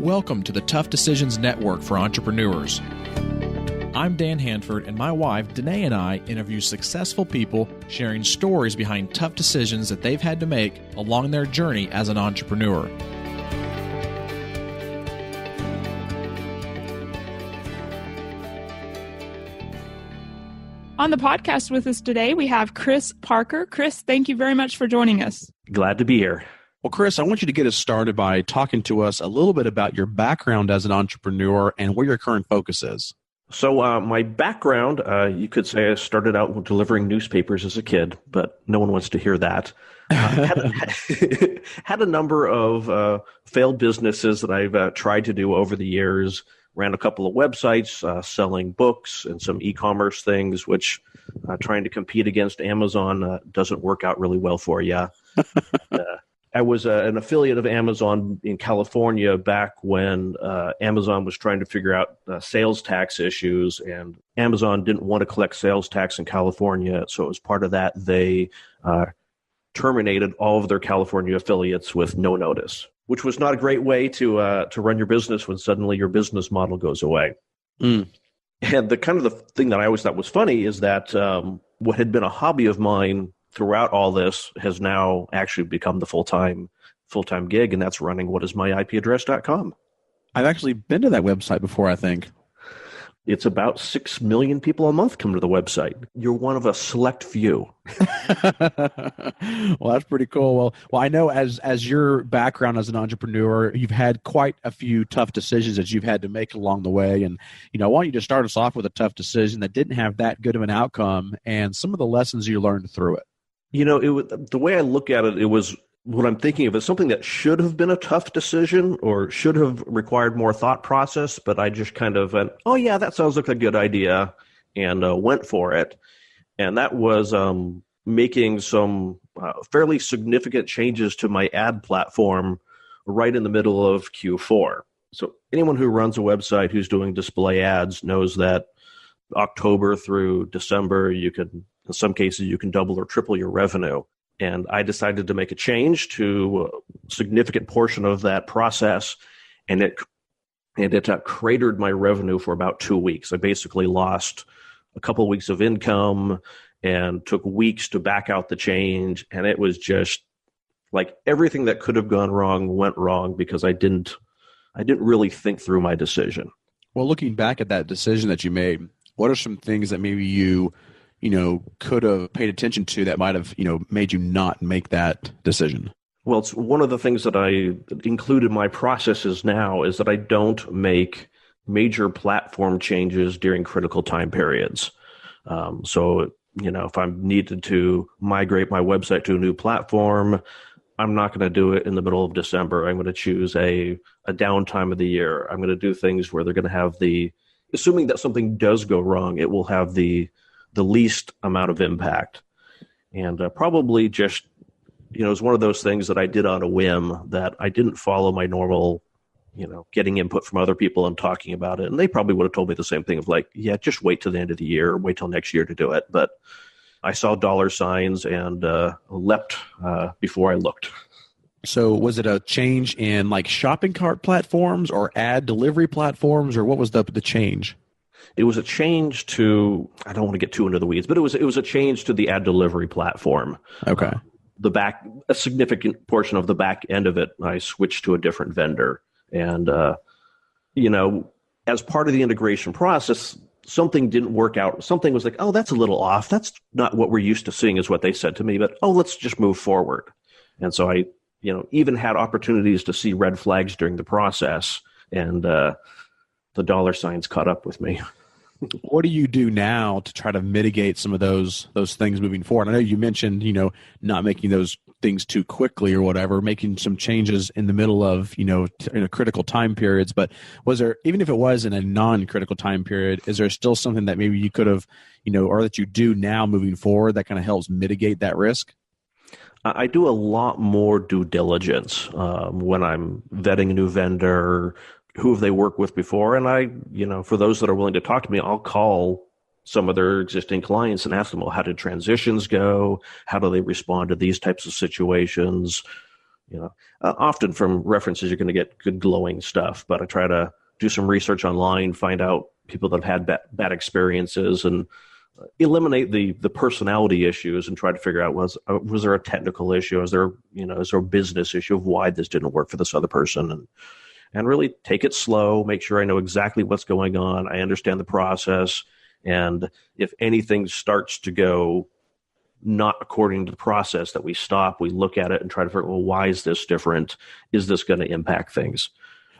Welcome to the Tough Decisions Network for Entrepreneurs. I'm Dan Hanford, and my wife, Danae, and I interview successful people sharing stories behind tough decisions that they've had to make along their journey as an entrepreneur. On the podcast with us today, we have Chris Parker. Chris, thank you very much for joining us. Glad to be here. Well, Chris, I want you to get us started by talking to us a little bit about your background as an entrepreneur and where your current focus is. So my background, you could say I started out delivering newspapers as a kid, but no one wants to hear that. Had a number of failed businesses that I've tried to do over the years. Ran a couple of websites selling books and some e-commerce things, which trying to compete against Amazon doesn't work out really well for you. I was an affiliate of Amazon in California back when Amazon was trying to figure out sales tax issues, and Amazon didn't want to collect sales tax in California. So as part of that, they terminated all of their California affiliates with no notice, which was not a great way to run your business when suddenly your business model goes away. And the thing that I always thought was funny is that what had been a hobby of mine throughout all this has now actually become the full-time gig, and that's running whatismyipaddress.com. I've actually been to that website before, I think. It's about 6 million people a month come to the website. You're one of a select few. Well, that's pretty cool. Well, I know as your background as an entrepreneur, you've had quite a few tough decisions that you've had to make along the way. And, I want you to start us off with a tough decision that didn't have that good of an outcome and some of the lessons you learned through it. The way I look at it, it was what I'm thinking of as something that should have been a tough decision or should have required more thought process, but I just kind of went, oh yeah, that sounds like a good idea, and went for it. And that was making some fairly significant changes to my ad platform right in the middle of Q4. So anyone who runs a website who's doing display ads knows that October through December, in some cases, you can double or triple your revenue. And I decided to make a change to a significant portion of that process, and it cratered my revenue for about 2 weeks. I basically lost a couple of weeks of income and took weeks to back out the change. And it was just like everything that could have gone wrong went wrong because I didn't really think through my decision. Well, looking back at that decision that you made, what are some things that maybe you could have paid attention to that might have, made you not make that decision? Well, it's one of the things that I include in my processes now is that I don't make major platform changes during critical time periods. So, if I'm needed to migrate my website to a new platform, I'm not going to do it in the middle of December. I'm going to choose a downtime of the year. I'm going to do things where they're going to have assuming that something does go wrong, it will have the least amount of impact. And probably just, it's one of those things that I did on a whim that I didn't follow my normal, getting input from other people and talking about it. And they probably would have told me the same thing of like, yeah, just wait till the end of the year, wait till next year to do it. But I saw dollar signs and leapt before I looked. So was it a change in like shopping cart platforms or ad delivery platforms, or what was the change? It was a change to, I don't want to get too into the weeds, but it was a change to the ad delivery platform. Okay. A significant portion of the back end of it, I switched to a different vendor. And, as part of the integration process, something didn't work out. Something was like, oh, that's a little off. That's not what we're used to seeing is what they said to me, but, oh, let's just move forward. And so I, even had opportunities to see red flags during the process, and the dollar signs caught up with me. What do you do now to try to mitigate some of those things moving forward? I know you mentioned, not making those things too quickly or whatever, making some changes in the middle of, in a critical time periods. But was there, even if it was in a non-critical time period, is there still something that maybe you could have, or that you do now moving forward that kind of helps mitigate that risk? I do a lot more due diligence when I'm vetting a new vendor. Who have they worked with before? And I, for those that are willing to talk to me, I'll call some of their existing clients and ask them, well, how did transitions go? How do they respond to these types of situations? Often from references, you're going to get good glowing stuff, but I try to do some research online, find out people that have had bad experiences, and eliminate the personality issues and try to figure out was there a technical issue? Is there a business issue of why this didn't work for this other person? And really take it slow, make sure I know exactly what's going on. I understand the process. And if anything starts to go not according to the process, that we stop, we look at it and try to figure out, well, why is this different? Is this going to impact things?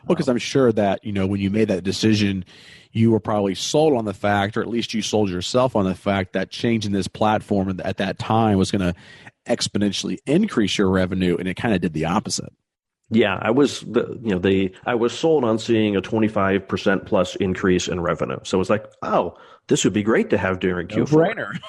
Well, because I'm sure that, when you made that decision, you were probably sold on the fact, or at least you sold yourself on the fact that changing this platform at that time was going to exponentially increase your revenue, and it kind of did the opposite. Yeah, I was I was sold on seeing a 25% plus increase in revenue. So it was like, oh, this would be great to have during Q4.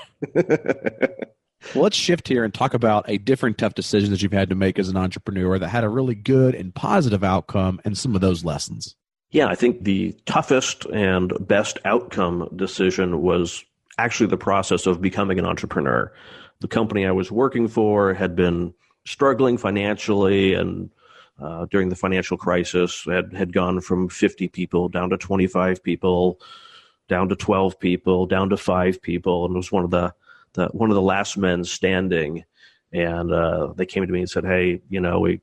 Well, let's shift here and talk about a different tough decision that you've had to make as an entrepreneur that had a really good and positive outcome, and some of those lessons. Yeah, I think the toughest and best outcome decision was actually the process of becoming an entrepreneur. The company I was working for had been struggling financially, and during the financial crisis had gone from 50 people down to 25 people, down to 12 people, down to 5 people, and was one of the last men standing. And they came to me and said, "Hey, we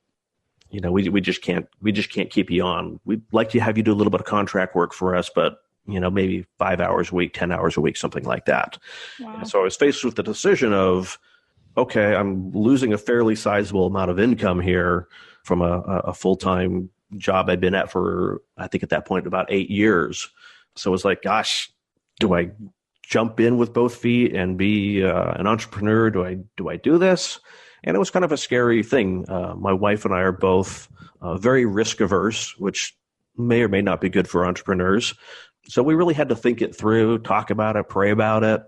just can't keep you on. We'd like to have you do a little bit of contract work for us, but maybe 5 hours a week, 10 hours a week, something like that." Wow. And so I was faced with the decision of, okay, I'm losing a fairly sizable amount of income here from a full-time job I'd been at for, I think at that point, about 8 years. So it was like, gosh, do I jump in with both feet and be an entrepreneur? Do I do this? And it was kind of a scary thing. My wife and I are both very risk averse, which may or may not be good for entrepreneurs. So we really had to think it through, talk about it, pray about it.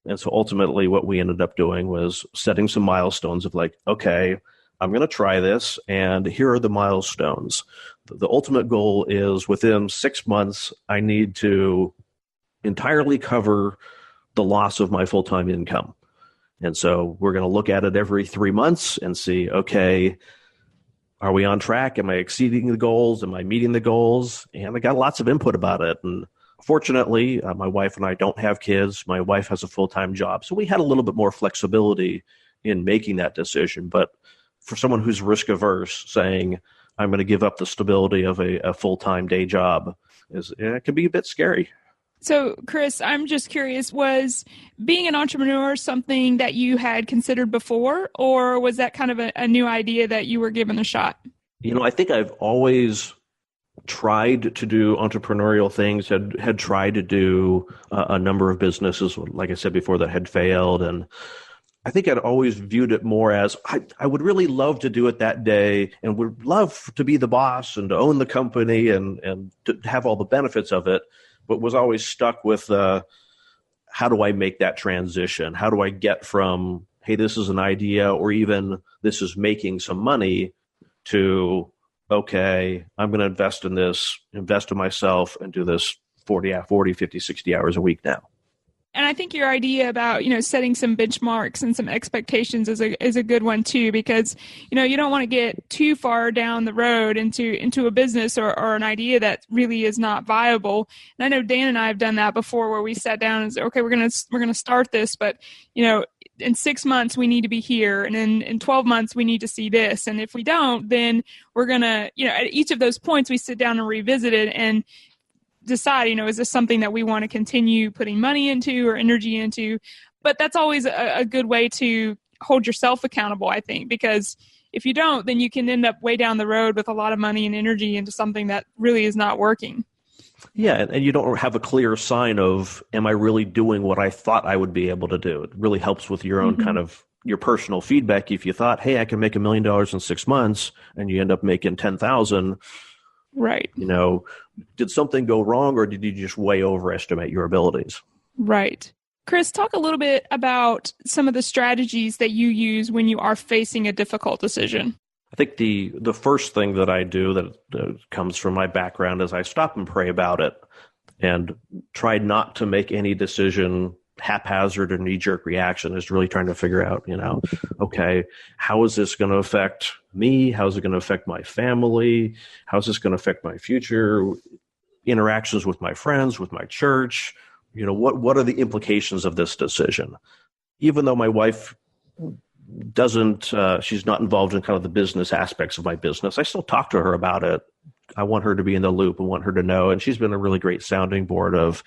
And so ultimately what we ended up doing was setting some milestones of like, okay, I'm going to try this, and here are the milestones. The ultimate goal is within 6 months, I need to entirely cover the loss of my full-time income. And so we're going to look at it every 3 months and see, okay, are we on track? Am I exceeding the goals? Am I meeting the goals? And I got lots of input about it. And fortunately, my wife and I don't have kids. My wife has a full-time job. So we had a little bit more flexibility in making that decision. But for someone who's risk averse, saying, I'm going to give up the stability of a full-time day job, it can be a bit scary. So, Chris, I'm just curious, was being an entrepreneur something that you had considered before, or was that kind of a new idea that you were given a shot? I think I've always tried to do entrepreneurial things, had tried to do a number of businesses, like I said before, that had failed. And I think I'd always viewed it more as I would really love to do it that day and would love to be the boss and to own the company and to have all the benefits of it, but was always stuck with how do I make that transition? How do I get from, hey, this is an idea, or even this is making some money, to, okay, I'm going to invest in this, invest in myself, and do this 40, 50, 60 hours a week now. And I think your idea about, setting some benchmarks and some expectations is a good one too, because, you don't want to get too far down the road into a business or an idea that really is not viable. And I know Dan and I have done that before, where we sat down and said, okay, we're going to start this, but, in 6 months we need to be here, and in 12 months we need to see this. And if we don't, then we're going to, at each of those points we sit down and revisit it and decide, is this something that we want to continue putting money into or energy into? But that's always a good way to hold yourself accountable, I think, because if you don't, then you can end up way down the road with a lot of money and energy into something that really is not working. Yeah, and you don't have a clear sign of, am I really doing what I thought I would be able to do? It really helps with your own kind of your personal feedback. If you thought, hey, I can make $1 million in 6 months, and you end up making 10,000, right? Did something go wrong, or did you just way overestimate your abilities? Right. Chris, talk a little bit about some of the strategies that you use when you are facing a difficult decision. I think the first thing that I do that comes from my background is I stop and pray about it and try not to make any decision haphazard or knee-jerk reaction. Is really trying to figure out, okay, how is this going to affect me? How is it going to affect my family? How is this going to affect my future interactions with my friends, with my church? What are the implications of this decision? Even though my wife she's not involved in kind of the business aspects of my business, I still talk to her about it. I want her to be in the loop and want her to know. And she's been a really great sounding board of,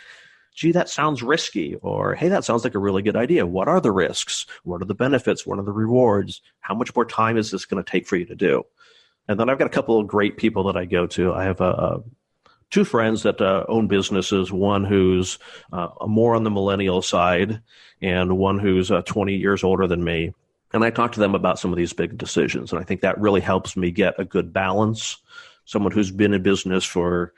gee, that sounds risky, or, hey, that sounds like a really good idea. What are the risks? What are the benefits? What are the rewards? How much more time is this going to take for you to do? And then I've got a couple of great people that I go to. I have two friends that own businesses, one who's more on the millennial side and one who's 20 years older than me. And I talk to them about some of these big decisions. And I think that really helps me get a good balance. Someone who's been in business for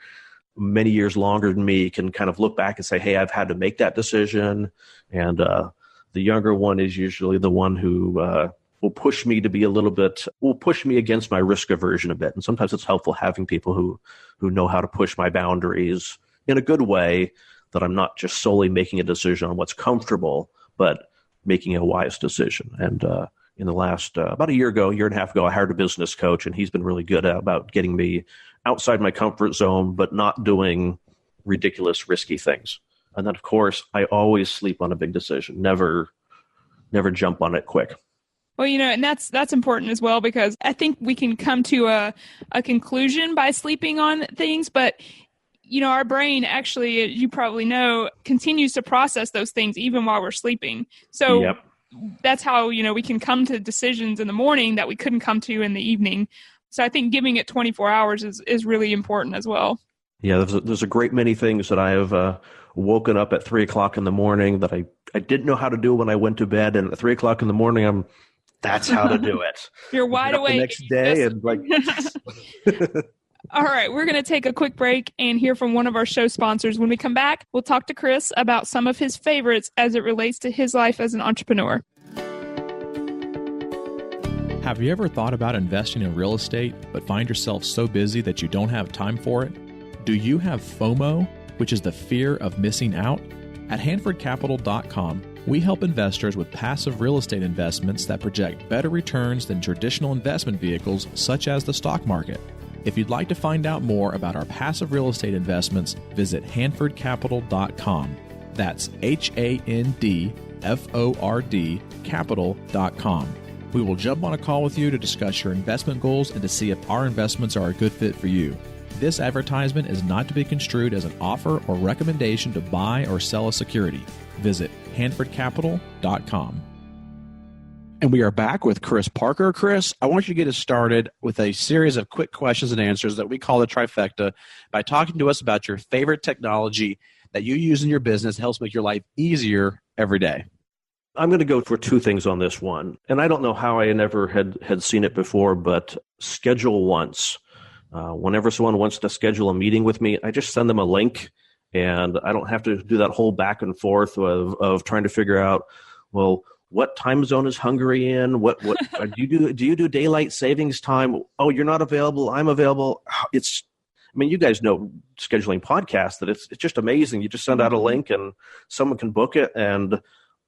many years longer than me can kind of look back and say, hey, I've had to make that decision. And the younger one is usually the one who will push me against my risk aversion a bit. And sometimes it's helpful having people who know how to push my boundaries in a good way, that I'm not just solely making a decision on what's comfortable, but making a wise decision. And in the last, about a year and a half ago, I hired a business coach, and he's been really good about getting me outside my comfort zone, but not doing ridiculous, risky things. And then, of course, I always sleep on a big decision, never jump on it quick. Well, and that's important as well, because I think we can come to a conclusion by sleeping on things, but our brain actually, as you probably know, continues to process those things even while we're sleeping. So Yep. That's how, we can come to decisions in the morning that we couldn't come to in the evening. So I think giving it 24 hours is really important as well. Yeah, there's a great many things that I have woken up at 3 o'clock in the morning that I didn't know how to do when I went to bed. And at 3 o'clock in the morning, that's how to do it. You're wide awake. The next day and like... All right, we're going to take a quick break and hear from one of our show sponsors. When we come back, we'll talk to Chris about some of his favorites as it relates to his life as an entrepreneur. Have you ever thought about investing in real estate, but find yourself so busy that you don't have time for it? Do you have FOMO, which is the fear of missing out? At HanfordCapital.com, we help investors with passive real estate investments that project better returns than traditional investment vehicles such as the stock market. If you'd like to find out more about our passive real estate investments, visit HanfordCapital.com. That's HANDFORD Capital.com. We will jump on a call with you to discuss your investment goals and to see if our investments are a good fit for you. This advertisement is not to be construed as an offer or recommendation to buy or sell a security. Visit HanfordCapital.com. And we are back with Chris Parker. Chris, I want you to get us started with a series of quick questions and answers that we call the trifecta by talking to us about your favorite technology that you use in your business that helps make your life easier every day. I'm going to go for two things on this one. And I don't know how I never had seen it before, but Schedule Once. Whenever someone wants to schedule a meeting with me, I just send them a link, and I don't have to do that whole back and forth of trying to figure out, well, what time zone is Hungary in? What do you do daylight savings time? Oh, you're not available. I'm available. You guys know scheduling podcasts that it's just amazing. You just send out a link and someone can book it, and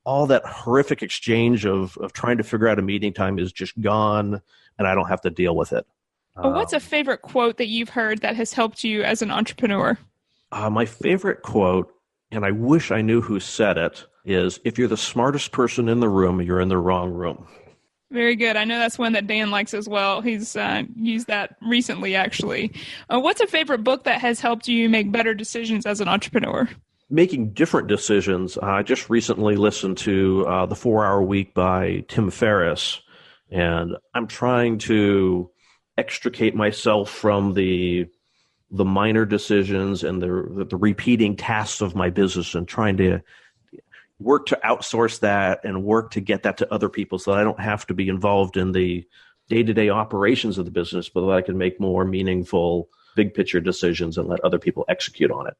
all that horrific exchange of trying to figure out a meeting time is just gone, and I don't have to deal with it. What's a favorite quote that you've heard that has helped you as an entrepreneur? My favorite quote, and I wish I knew who said it, is, if you're the smartest person in the room, you're in the wrong room. Very good. I know that's one that Dan likes as well. He's used that recently, actually. What's a favorite book that has helped you make better decisions as an entrepreneur? Making different decisions. I just recently listened to The 4-Hour Week by Tim Ferriss, and I'm trying to extricate myself from the minor decisions and the repeating tasks of my business, and trying to work to outsource that and work to get that to other people so that I don't have to be involved in the day-to-day operations of the business, but that I can make more meaningful, big-picture decisions and let other people execute on it.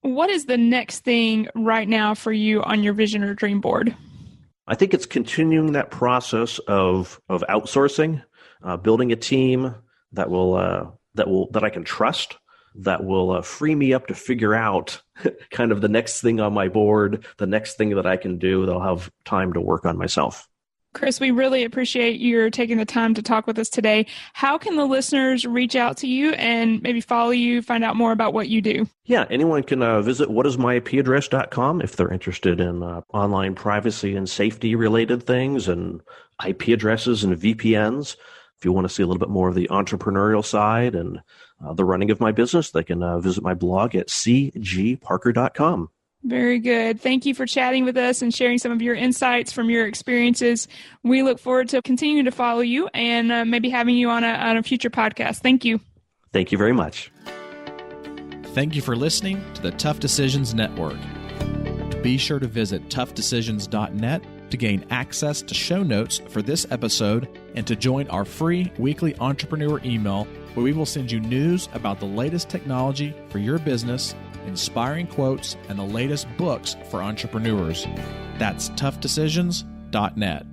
What is the next thing right now for you on your vision or dream board? I think it's continuing that process of outsourcing, building a team that I can trust, that will free me up to figure out kind of the next thing on my board, the next thing that I can do that I'll have time to work on myself. Chris, we really appreciate your taking the time to talk with us today. How can the listeners reach out to you and maybe follow you, find out more about what you do? Yeah, anyone can visit whatismyipaddress.com if they're interested in online privacy and safety related things and IP addresses and VPNs. If you want to see a little bit more of the entrepreneurial side and the running of my business, they can visit my blog at cgparker.com. Very good. Thank you for chatting with us and sharing some of your insights from your experiences. We look forward to continuing to follow you and maybe having you on a future podcast. Thank you. Thank you very much. Thank you for listening to the Tough Decisions Network. Be sure to visit toughdecisions.net to gain access to show notes for this episode and to join our free weekly entrepreneur email where we will send you news about the latest technology for your business, inspiring quotes, and the latest books for entrepreneurs. That's toughdecisions.net.